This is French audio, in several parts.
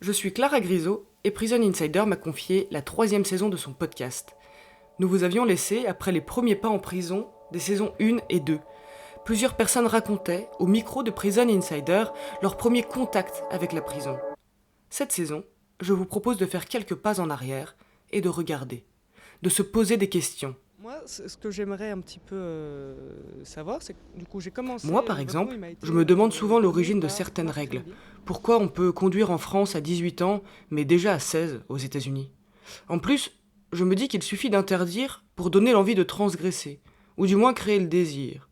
Je suis Clara Grisot et Prison Insider m'a confié la 3e saison de son podcast. Nous vous avions laissé, après les premiers pas en prison, des saisons 1 et 2. Plusieurs personnes racontaient, au micro de Prison Insider, leur premier contact avec la prison. Cette saison, je vous propose de faire quelques pas en arrière et de regarder, de se poser des questions. Moi, ce que j'aimerais un petit peu savoir, c'est que du coup j'ai commencé... Moi, par exemple, je me demande souvent l'origine de certaines règles. Pourquoi on peut conduire en France à 18 ans, mais déjà à 16 aux États-Unis ? En plus, je me dis qu'il suffit d'interdire pour donner l'envie de transgresser, ou du moins créer le désir.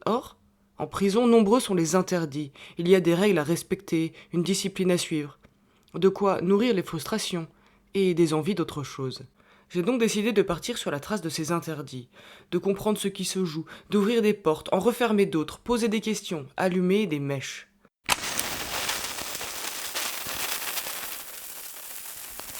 Or, en prison, nombreux sont les interdits. Il y a des règles à respecter, une discipline à suivre. De quoi nourrir les frustrations et des envies d'autre chose. J'ai donc décidé de partir sur la trace de ces interdits, de comprendre ce qui se joue, d'ouvrir des portes, en refermer d'autres, poser des questions, allumer des mèches.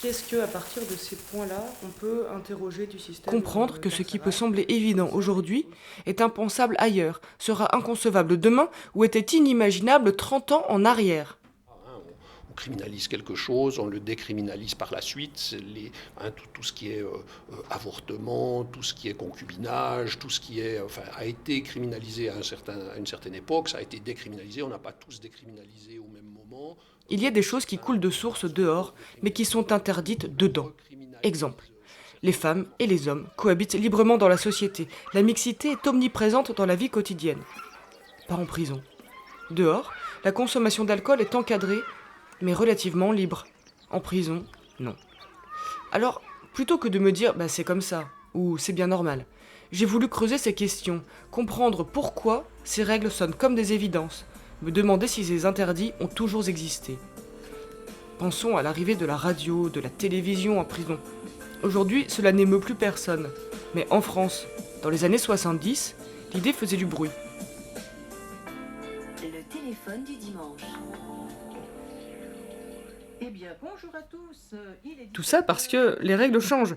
Qu'est-ce que, à partir de ces points-là, on peut interroger du système... Comprendre que ce qui peut sembler évident aujourd'hui est impensable ailleurs, sera inconcevable demain ou était inimaginable 30 ans en arrière. On criminalise quelque chose, on le décriminalise par la suite, tout ce qui est avortement, tout ce qui est concubinage, tout ce qui a été criminalisé à une certaine époque, ça a été décriminalisé, on n'a pas tous décriminalisé au même moment. Il y a des choses qui coulent de source dehors, mais qui sont interdites dedans. Exemple, les femmes et les hommes cohabitent librement dans la société, la mixité est omniprésente dans la vie quotidienne. Pas en prison. Dehors, la consommation d'alcool est encadrée, mais relativement libre. En prison, non. Alors, plutôt que de me dire « c'est comme ça » ou « c'est bien normal », j'ai voulu creuser ces questions, comprendre pourquoi ces règles sonnent comme des évidences, me demander si ces interdits ont toujours existé. Pensons à l'arrivée de la radio, de la télévision en prison. Aujourd'hui, cela n'émeut plus personne. Mais en France, dans les années 70, l'idée faisait du bruit. Le téléphone du dimanche. Eh bien, bonjour à tous. Tout ça parce que les règles changent.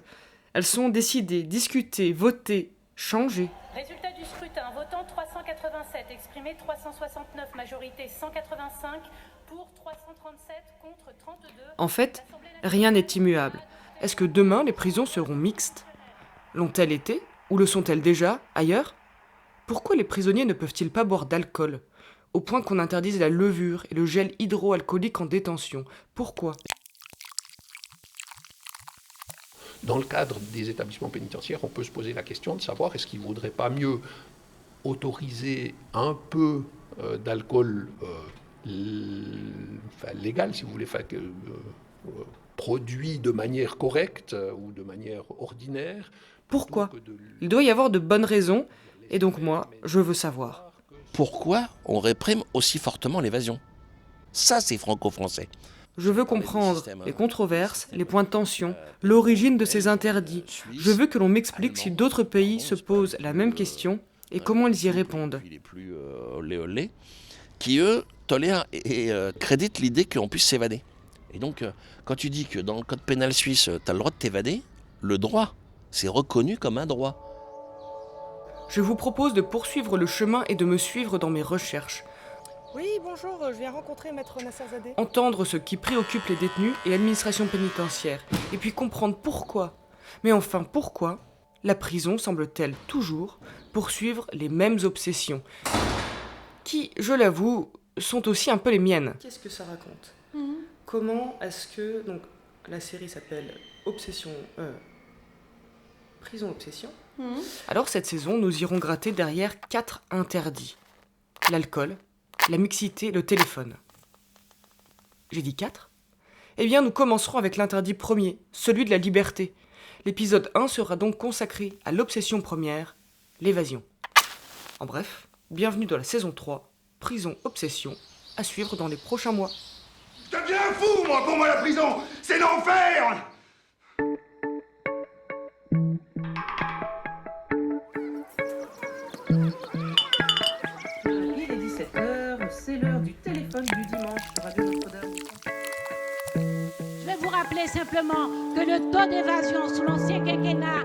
Elles sont décidées, discutées, votées, changées. Résultat du scrutin, votant 387, exprimé 369, majorité 185, pour 337, contre 32. En fait, rien n'est immuable. Est-ce que demain les prisons seront mixtes ? L'ont-elles été ? Ou le sont-elles déjà, ailleurs ? Pourquoi les prisonniers ne peuvent-ils pas boire d'alcool ? Au point qu'on interdise la levure et le gel hydroalcoolique en détention. Pourquoi ? Dans le cadre des établissements pénitentiaires, on peut se poser la question de savoir est-ce qu'il ne vaudrait pas mieux autoriser un peu d'alcool légal, si vous voulez, produit de manière correcte ou de manière ordinaire. Pourquoi ? Il doit y avoir de bonnes raisons, et donc moi, je veux savoir. Pourquoi on réprime aussi fortement l'évasion ? Ça, c'est franco-français. Je veux comprendre les controverses, les points de tension, l'origine de ces interdits. Je veux que l'on m'explique si d'autres pays se posent la même question et comment ils y répondent. Les plus olé, qui eux tolèrent et créditent l'idée qu'on puisse s'évader. Et donc, quand tu dis que dans le code pénal suisse, tu as le droit de t'évader, le droit, c'est reconnu comme un droit. Je vous propose de poursuivre le chemin et de me suivre dans mes recherches. Oui, bonjour, je viens rencontrer Maître Nasser-Zadeh. Entendre ce qui préoccupe les détenus et l'administration pénitentiaire, et puis comprendre pourquoi. Mais enfin, pourquoi la prison semble-t-elle toujours poursuivre les mêmes obsessions, qui, je l'avoue, sont aussi un peu les miennes. Qu'est-ce que ça raconte ? Comment est-ce que... Donc, la série s'appelle Prison Obsession. Alors, cette saison, nous irons gratter derrière 4 interdits. L'alcool, la mixité, le téléphone. J'ai dit 4 ? Eh bien, nous commencerons avec l'interdit premier, celui de la liberté. L'épisode 1 sera donc consacré à l'obsession première, l'évasion. En bref, bienvenue dans la saison 3, Prison Obsession, à suivre dans les prochains mois. Je deviens fou, moi, pour moi, la prison, c'est l'enfer. Il est 17h, c'est l'heure du téléphone du dimanche sur Radio Notre-Dame. Je vais vous rappeler simplement que le taux d'évasion sous l'ancien quinquennat